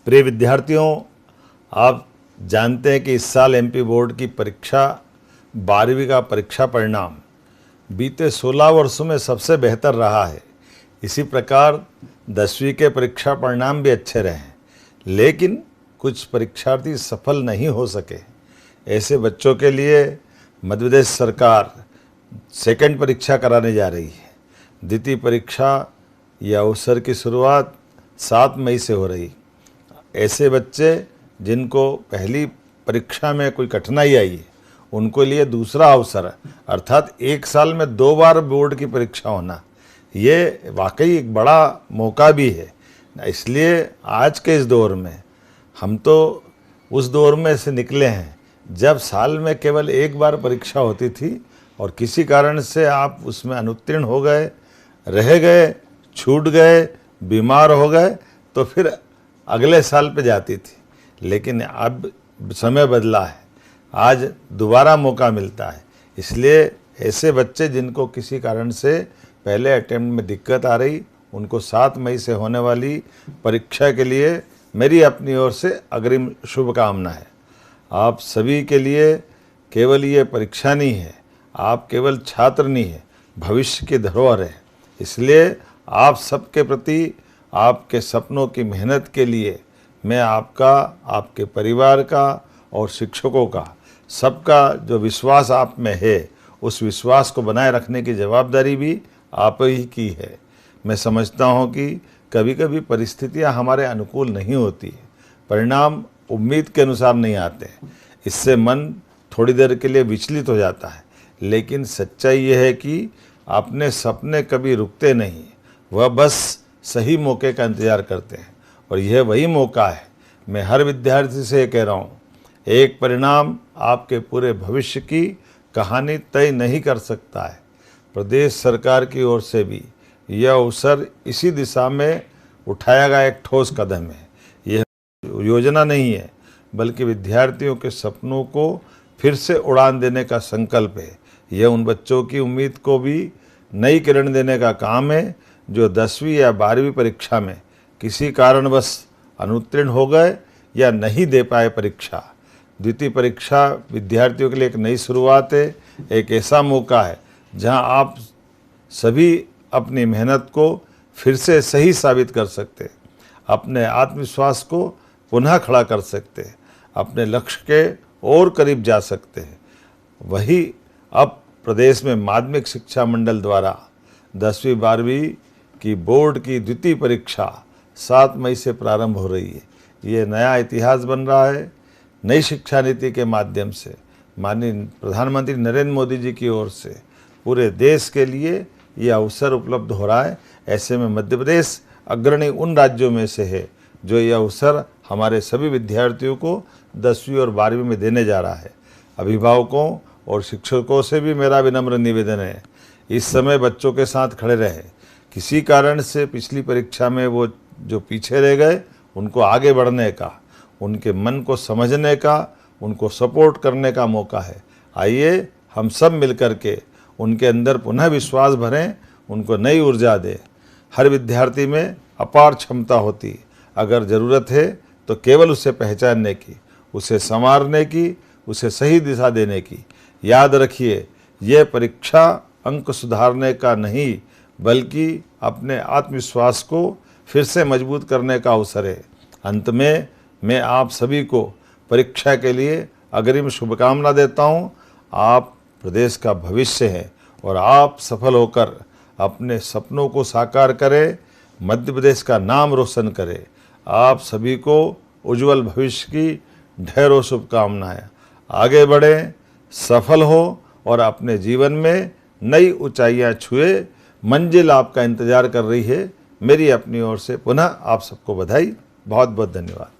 प्रिय विद्यार्थियों, आप जानते हैं कि इस साल एमपी बोर्ड की परीक्षा 12वीं का परीक्षा परिणाम बीते 16 वर्षों में सबसे बेहतर रहा है। इसी प्रकार 10वीं के परीक्षा परिणाम भी अच्छे रहे, लेकिन कुछ परीक्षार्थी सफल नहीं हो सके। ऐसे बच्चों के लिए मध्य प्रदेश सरकार सेकंड परीक्षा कराने जा रही है। द्वितीय परीक्षा या अवसर की शुरुआत 7 मई से हो रही। ऐसे बच्चे जिनको पहली परीक्षा में कोई कठिनाई आई है, उनको लिए दूसरा अवसर अर्थात 1 साल में 2 बार बोर्ड की परीक्षा होना, ये वाकई एक बड़ा मौका भी है। इसलिए आज के इस दौर में हम तो उस दौर में से निकले हैं जब साल में केवल 1 बार परीक्षा होती थी और किसी कारण से आप उसमें अनुत्तीर्ण हो गए, रह गए, छूट गए, बीमार हो गए तो फिर अगले साल पे जाती थी। लेकिन अब समय बदला है, आज दोबारा मौका मिलता है। इसलिए ऐसे बच्चे जिनको किसी कारण से पहले अटेम्प्ट में दिक्कत आ रही, उनको 7 मई से होने वाली परीक्षा के लिए मेरी अपनी ओर से अग्रिम शुभकामना है। आप सभी के लिए केवल ये परीक्षा नहीं है, आप केवल छात्र नहीं है, भविष्य की धरोहर है। इसलिए आप सबके प्रति आपके सपनों की मेहनत के लिए मैं आपका, आपके परिवार का और शिक्षकों का, सबका जो विश्वास आप में है, उस विश्वास को बनाए रखने की जवाबदारी भी आप ही की है। मैं समझता हूँ कि कभी कभी परिस्थितियाँ हमारे अनुकूल नहीं होती है, परिणाम उम्मीद के अनुसार नहीं आते, इससे मन थोड़ी देर के लिए विचलित हो जाता है। लेकिन सच्चाई यह है कि अपने सपने कभी रुकते नहीं, वह बस सही मौके का इंतज़ार करते हैं और यह वही मौका है। मैं हर विद्यार्थी से कह रहा हूँ, एक परिणाम आपके पूरे भविष्य की कहानी तय नहीं कर सकता है। प्रदेश सरकार की ओर से भी यह अवसर इसी दिशा में उठाया गया एक ठोस कदम है। यह योजना नहीं है, बल्कि विद्यार्थियों के सपनों को फिर से उड़ान देने का संकल्प है। यह उन बच्चों की उम्मीद को भी नई किरण देने का काम है जो 10वीं या 12वीं परीक्षा में किसी कारणवश अनुत्तीर्ण हो गए या नहीं दे पाए परीक्षा। द्वितीय परीक्षा विद्यार्थियों के लिए एक नई शुरुआत है, एक ऐसा मौका है जहां आप सभी अपनी मेहनत को फिर से सही साबित कर सकते, अपने आत्मविश्वास को पुनः खड़ा कर सकते, अपने लक्ष्य के और करीब जा सकते हैं। वही अब प्रदेश में माध्यमिक शिक्षा मंडल द्वारा 10वीं 12वीं की बोर्ड की द्वितीय परीक्षा 7 मई से प्रारंभ हो रही है। ये नया इतिहास बन रहा है। नई शिक्षा नीति के माध्यम से माननीय प्रधानमंत्री नरेंद्र मोदी जी की ओर से पूरे देश के लिए ये अवसर उपलब्ध हो रहा है। ऐसे में मध्य प्रदेश अग्रणी उन राज्यों में से है जो ये अवसर हमारे सभी विद्यार्थियों को 10वीं और 12वीं में देने जा रहा है। अभिभावकों और शिक्षकों से भी मेरा विनम्र निवेदन है, इस समय बच्चों के साथ खड़े रहे। किसी कारण से पिछली परीक्षा में वो जो पीछे रह गए, उनको आगे बढ़ने का, उनके मन को समझने का, उनको सपोर्ट करने का मौका है। आइए हम सब मिलकर के उनके अंदर पुनः विश्वास भरें, उनको नई ऊर्जा दें। हर विद्यार्थी में अपार क्षमता होती है, अगर ज़रूरत है तो केवल उसे पहचानने की, उसे संवारने की, उसे सही दिशा देने की। याद रखिए, यह परीक्षा अंक सुधारने का नहीं, बल्कि अपने आत्मविश्वास को फिर से मजबूत करने का अवसर है। अंत में मैं आप सभी को परीक्षा के लिए अग्रिम शुभकामना देता हूँ। आप प्रदेश का भविष्य हैं और आप सफल होकर अपने सपनों को साकार करें, मध्य प्रदेश का नाम रोशन करें। आप सभी को उज्जवल भविष्य की ढेरों शुभकामनाएं। आगे बढ़ें, सफल हो और अपने जीवन में नई ऊंचाइयां छुए। मंजिल आपका इंतजार कर रही है। मेरी अपनी ओर से पुनः आप सबको बधाई। बहुत बहुत धन्यवाद।